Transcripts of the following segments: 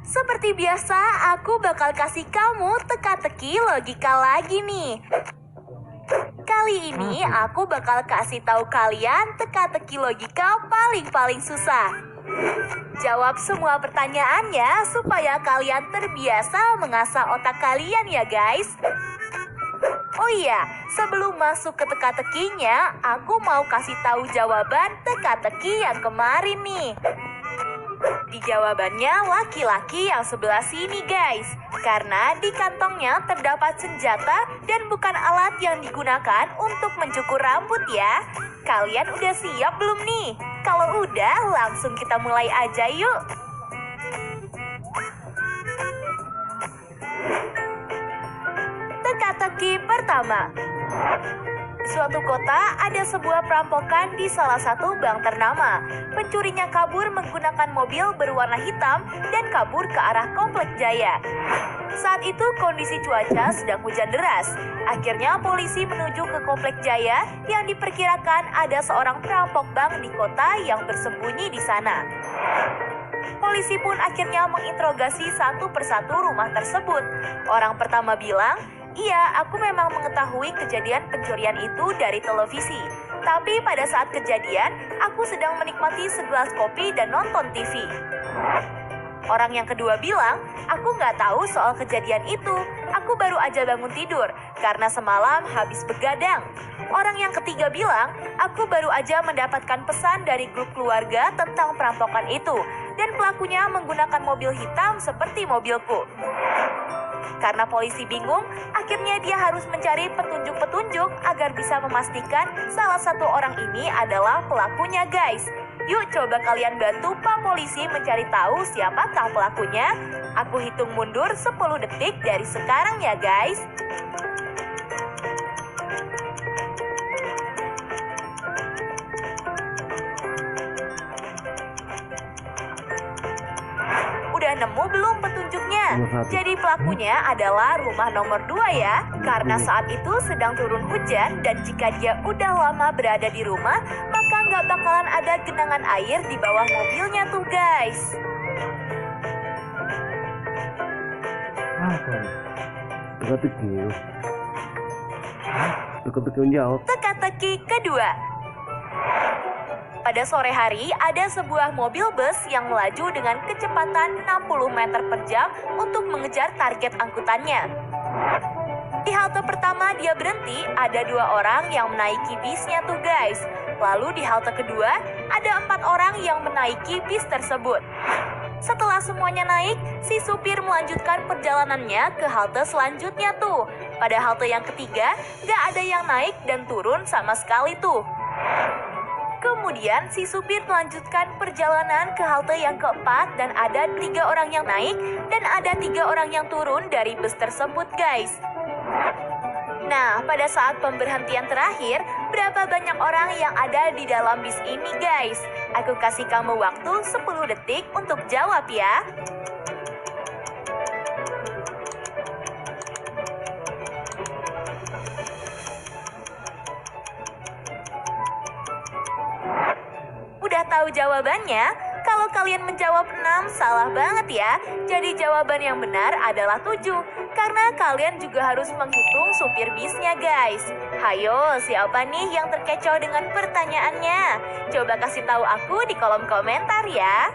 Seperti biasa, aku bakal kasih kamu teka-teki logika lagi nih. Kali ini aku bakal kasih tahu kalian teka-teki logika paling susah. Jawab semua pertanyaannya supaya kalian terbiasa mengasah otak kalian ya guys. Oh iya, sebelum masuk ke teka-tekinya, aku mau kasih tahu jawaban teka-teki yang kemarin nih. Di jawabannya laki-laki yang sebelah sini guys. Karena di kantongnya terdapat senjata dan bukan alat yang digunakan untuk mencukur rambut ya. Kalian udah siap belum nih? Kalau udah, langsung kita mulai aja yuk. Teka-teki pertama. Suatu kota ada sebuah perampokan di salah satu bank ternama. Pencurinya kabur menggunakan mobil berwarna hitam dan kabur ke arah Komplek Jaya. Saat itu kondisi cuaca sedang hujan deras. Akhirnya polisi menuju ke Komplek Jaya yang diperkirakan ada seorang perampok bank di kota yang bersembunyi di sana. Polisi pun akhirnya menginterogasi satu persatu rumah tersebut. Orang pertama bilang, "Iya, aku memang mengetahui kejadian pencurian itu dari televisi. Tapi pada saat kejadian, aku sedang menikmati segelas kopi dan nonton TV." Orang yang kedua bilang, "Aku nggak tahu soal kejadian itu. Aku baru aja bangun tidur karena semalam habis begadang." Orang yang ketiga bilang, "Aku baru aja mendapatkan pesan dari grup keluarga tentang perampokan itu. Dan pelakunya menggunakan mobil hitam seperti mobilku." Karena polisi bingung, akhirnya dia harus mencari petunjuk-petunjuk agar bisa memastikan salah satu orang ini adalah pelakunya guys. Yuk coba kalian bantu Pak Polisi mencari tahu siapakah pelakunya. Aku hitung mundur 10 detik dari sekarang ya guys. Udah nemu belum petunjuknya? Jadi pelakunya adalah rumah nomor 2 ya. Karena saat itu sedang turun hujan dan jika dia udah lama berada di rumah, maka nggak bakalan ada genangan air di bawah mobilnya tuh guys. Teka-teki menjawab. Teka-teki kedua. Pada sore hari, ada sebuah mobil bus yang melaju dengan kecepatan 60 meter per jam untuk mengejar target angkutannya. Di halte pertama dia berhenti, ada 2 orang yang menaiki bisnya tuh guys. Lalu di halte kedua, ada 4 orang yang menaiki bis tersebut. Setelah semuanya naik, si supir melanjutkan perjalanannya ke halte selanjutnya tuh. Pada halte yang ketiga, gak ada yang naik dan turun sama sekali tuh. Kemudian si supir melanjutkan perjalanan ke halte yang keempat dan ada 3 orang yang naik dan ada 3 orang yang turun dari bus tersebut guys. Nah, pada saat pemberhentian terakhir, berapa banyak orang yang ada di dalam bis ini guys? Aku kasih kamu waktu 10 detik untuk jawab ya. Udah tahu jawabannya? Kalau kalian menjawab 6, salah banget ya. Jadi jawaban yang benar adalah 7. Karena kalian juga harus menghitung supir bisnya guys. Hayo, siapa nih yang terkecoh dengan pertanyaannya? Coba kasih tahu aku di kolom komentar ya.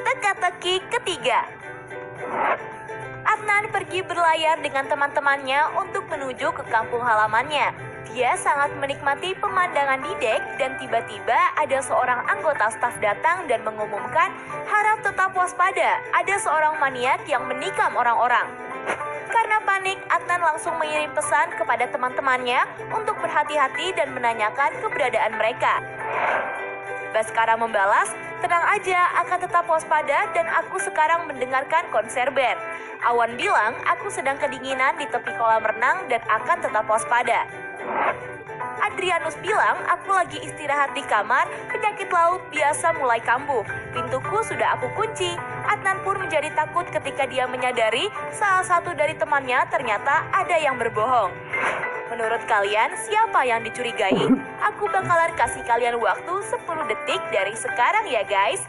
Teka-teki ketiga. Adnan pergi berlayar dengan teman-temannya untuk menuju ke kampung halamannya. Dia sangat menikmati pemandangan di dek dan tiba-tiba ada seorang anggota staf datang dan mengumumkan, "Harap tetap waspada, ada seorang maniak yang menikam orang-orang." Karena panik, Adnan langsung mengirim pesan kepada teman-temannya untuk berhati-hati dan menanyakan keberadaan mereka. Baskara membalas, "Tenang aja, akan tetap waspada dan aku sekarang mendengarkan konser band." Awan bilang, "Aku sedang kedinginan di tepi kolam renang dan akan tetap waspada." Adrianus bilang, "Aku lagi istirahat di kamar, penyakit laut biasa mulai kambuh. Pintuku sudah aku kunci." Adnan pun menjadi takut ketika dia menyadari salah satu dari temannya ternyata ada yang berbohong. Menurut kalian, siapa yang dicurigai? Aku bakalan kasih kalian waktu 10 detik dari sekarang ya guys.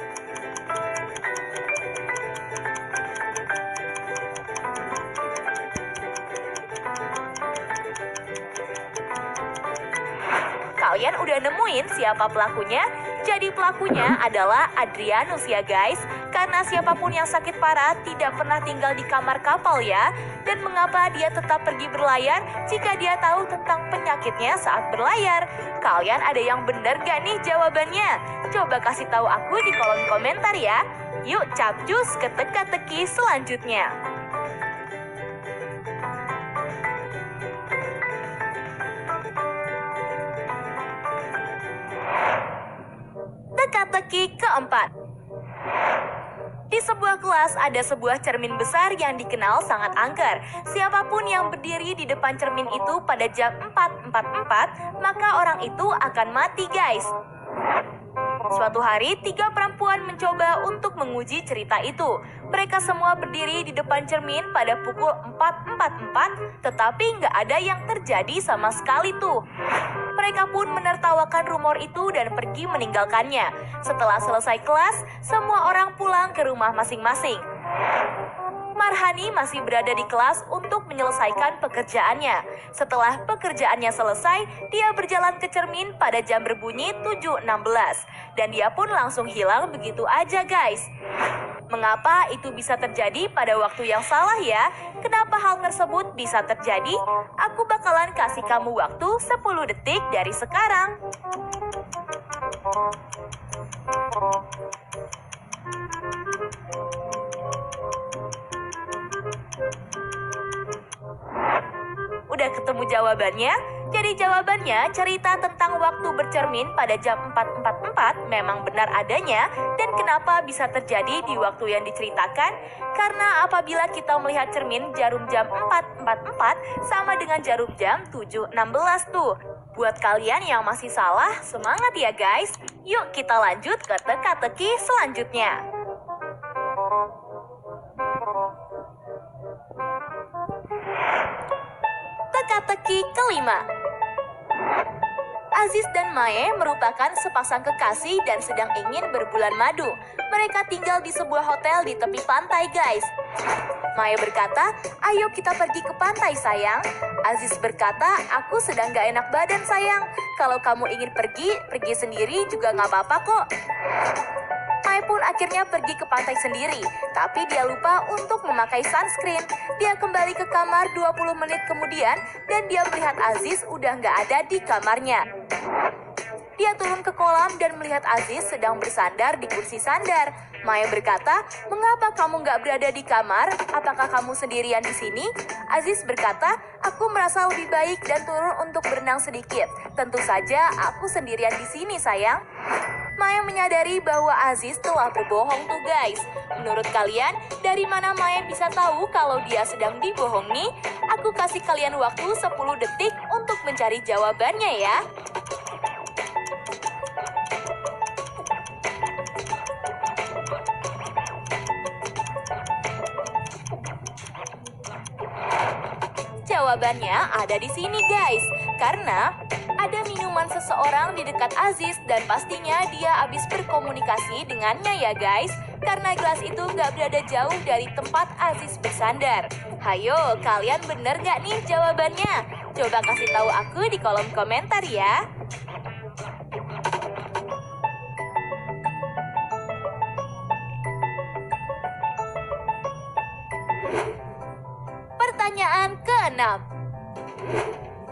Kalian udah nemuin siapa pelakunya? Jadi pelakunya adalah Adrianus ya guys. Karena siapapun yang sakit parah tidak pernah tinggal di kamar kapal ya. Dan mengapa dia tetap pergi berlayar jika dia tahu tentang penyakitnya saat berlayar? Kalian ada yang benar gak nih jawabannya? Coba kasih tahu aku di kolom komentar ya. Yuk capcus ke teka-teki selanjutnya. Teka-teki keempat. Di sebuah kelas ada sebuah cermin besar yang dikenal sangat angker. Siapapun yang berdiri di depan cermin itu pada jam 4.44, maka orang itu akan mati guys. Suatu hari, 3 perempuan mencoba untuk menguji cerita itu. Mereka semua berdiri di depan cermin pada pukul 4.44, tetapi nggak ada yang terjadi sama sekali tuh. Mereka pun menertawakan rumor itu dan pergi meninggalkannya. Setelah selesai kelas, semua orang pulang ke rumah masing-masing. Marhani masih berada di kelas untuk menyelesaikan pekerjaannya. Setelah pekerjaannya selesai, dia berjalan ke cermin pada jam berbunyi 7.16. Dan dia pun langsung hilang begitu aja guys. Mengapa itu bisa terjadi pada waktu yang salah ya? Kenapa hal tersebut bisa terjadi? Aku bakalan kasih kamu waktu 10 detik dari sekarang. Udah ketemu jawabannya? Jadi jawabannya cerita tentang waktu bercermin pada jam 4.44 memang benar adanya. Dan kenapa bisa terjadi di waktu yang diceritakan? Karena apabila kita melihat cermin jarum jam 4.44 sama dengan jarum jam 7.16 tuh. Buat kalian yang masih salah, semangat ya guys. Yuk kita lanjut ke teka-teki selanjutnya. Teka-teki kelima. Aziz dan Mae merupakan sepasang kekasih dan sedang ingin berbulan madu. Mereka tinggal di sebuah hotel di tepi pantai guys. Mae berkata, ayo kita pergi ke pantai sayang. Aziz berkata, aku sedang gak enak badan sayang. Kalau kamu ingin pergi sendiri juga gak apa-apa kok. Mae pun akhirnya pergi ke pantai sendiri, tapi dia lupa untuk memakai sunscreen. Dia kembali ke kamar 20 menit kemudian dan dia melihat Aziz udah nggak ada di kamarnya. Dia turun ke kolam dan melihat Aziz sedang bersandar di kursi sandar. Mae berkata, mengapa kamu nggak berada di kamar? Apakah kamu sendirian di sini? Aziz berkata, aku merasa lebih baik dan turun untuk berenang sedikit. Tentu saja aku sendirian di sini sayang. Mae menyadari bahwa Aziz telah berbohong tuh guys. Menurut kalian, dari mana Mae bisa tahu kalau dia sedang dibohongi? Aku kasih kalian waktu 10 detik untuk mencari jawabannya ya. Jawabannya ada di sini guys. Karena ada minuman seseorang di dekat Aziz dan pastinya dia habis berkomunikasi dengannya ya guys. Karena gelas itu nggak berada jauh dari tempat Aziz bersandar. Hayo, kalian bener nggak nih jawabannya? Coba kasih tahu aku di kolom komentar ya. Pertanyaan ke-6.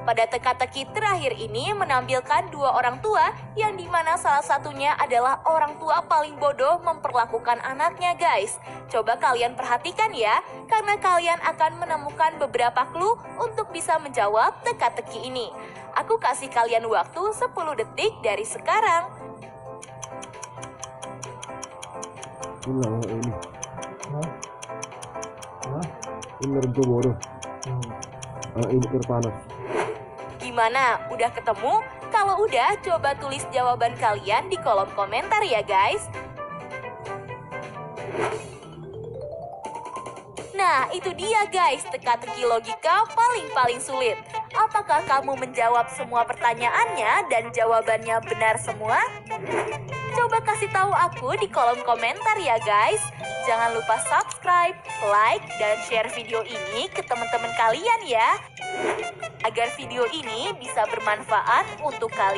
Pada teka-teki terakhir ini menampilkan 2 orang tua yang dimana salah satunya adalah orang tua paling bodoh memperlakukan anaknya guys. Coba kalian perhatikan ya, karena kalian akan menemukan beberapa clue untuk bisa menjawab teka-teki ini. Aku kasih kalian waktu 10 detik dari sekarang. ini. Ini rego bodoh. Ini air panas. Gimana? Udah ketemu? Kalau udah, coba tulis jawaban kalian di kolom komentar ya guys. Nah, itu dia guys, teka-teki logika paling sulit. Apakah kamu menjawab semua pertanyaannya dan jawabannya benar semua? Coba kasih tahu aku di kolom komentar ya guys. Jangan lupa subscribe, like, dan share video ini ke teman-teman kalian ya. Agar video ini bisa bermanfaat untuk kalian.